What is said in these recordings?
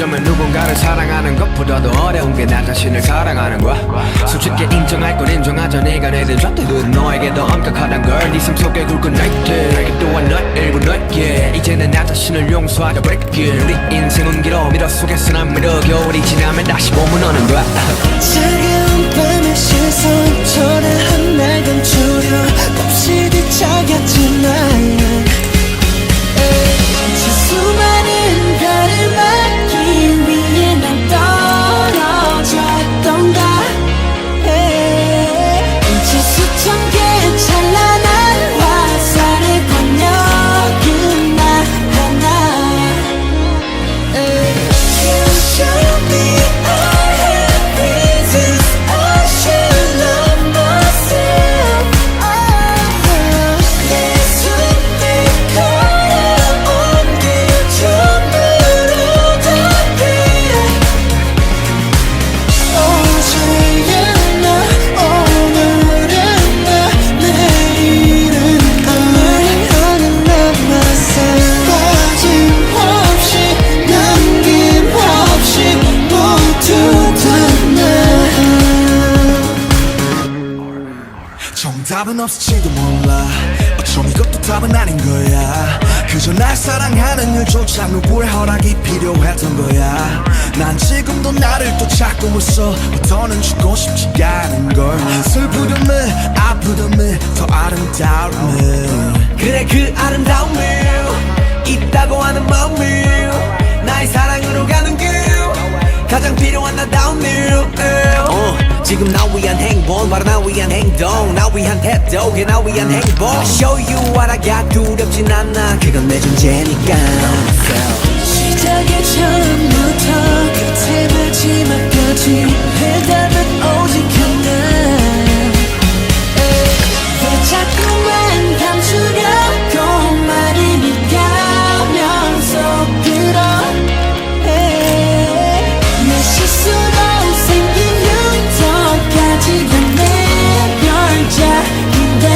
어쩌면 누군가를 사랑하는 것보다도 어려운 게 나 자신을 사랑하는 거야. 솔직히 인정할 건 인정하자. 네가 내든 잣대도 너에게 더 엄격하단 걸. 네 삶 속에 굵은 나이트 내게 또한 널 일부 너에게 이제는 나 자신을 용서하자. break 우리 인생은 길어 미러 속에서 난 미러 겨울이 지나면 다시 봄은 오는 거야. 차가운 밤의 시선 초라한 날 감추려 없이 뒤척였지 난 수많은 별을 막기 위해 난 떨어졌던가. 이제 수천 개의 찬란한 화살의 권력은 나 하나. You show me I have reasons I should love myself. 내 손을 걸어온 길 전부로 닿게. 어제의 나 오늘은 나 내일은 하는 나 myself. 빠짐없이 남김없이 모두 다 나. 정답은 없을지도 몰라. 어쩜 이것도 답은 아닌 거야. 그저 날 사랑하는 일조차 누구의 허락이 필요했던 거야. 난 지금도 나를 또 찾고 있어. 더는 죽고 싶지 않은 걸. 슬프듬을 아프듬을 더 아름다움을. 그래 그 아름다움을 있다고 하는 마음을 나의 사랑으로 가는 길 가장 필요한 나다운 일. 지금 나 위한 행복 바로 나 위한 행동 나 위한 태도 그게 나 위한 행복 I show you what I got 두렵진 않아 그건 내 존재니까. 시작의 처음부터 끝의 마지막까지 해답은 오직 하나. 왜 자꾸만 감추려고 말을 가면 속으로 내 실수로 생긴 흉터까지가 내 별작인데.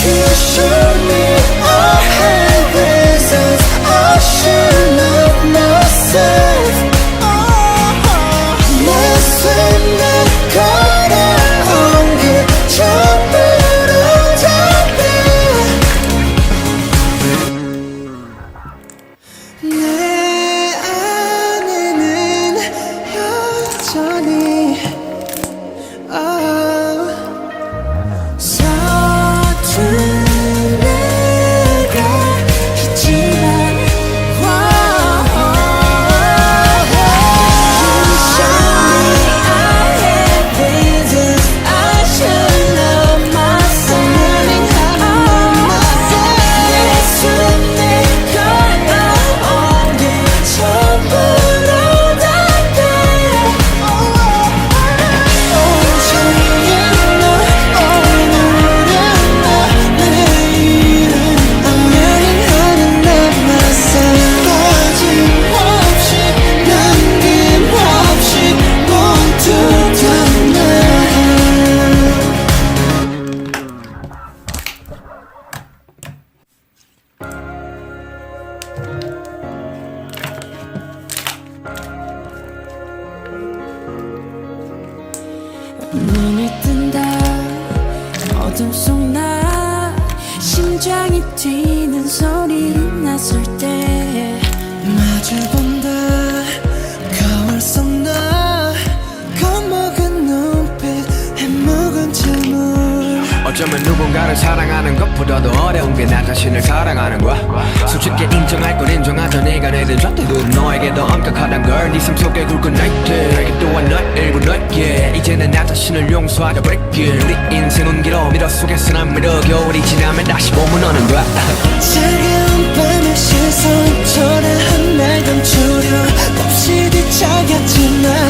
You show me I have reasons I should love myself. 내 손을 걸어온 길 전부로 닿게. 내 안에는 여전히 서툰 내가 있지만 You show me I have reasons I should love myself. 내 손을 걸어온 길 전부로 닿게. 어제의 나 오늘은 나 내일은 하는 나 myself. 빠짐없이 남김없이 모두 다 나. 눈을 뜬다 어둠 속 나 심장이 뛰는 소리를 났을 때 마주본다 거울 속 나 겁먹은 눈빛 해묵은 침묵. 어쩌면 누군가를 사랑하는 것보다도 어려운 게 나 자신을 사랑하는 거야. 솔직히 인정할 건 인정하자. 네가 내든 잣대도 너에게 더 엄격하단 걸. 네 삶 속에 굵은 나이트 내게 또한 널 일부 너에게 이제는 나 자신을 용서하자. break 우리 인생은 길어 미러 속에서 난 미러 겨울이 지나면 다시 봄은 오는 거야. 차가운 밤의 시선 초라한 날 감추려 없이 뒤척였지 난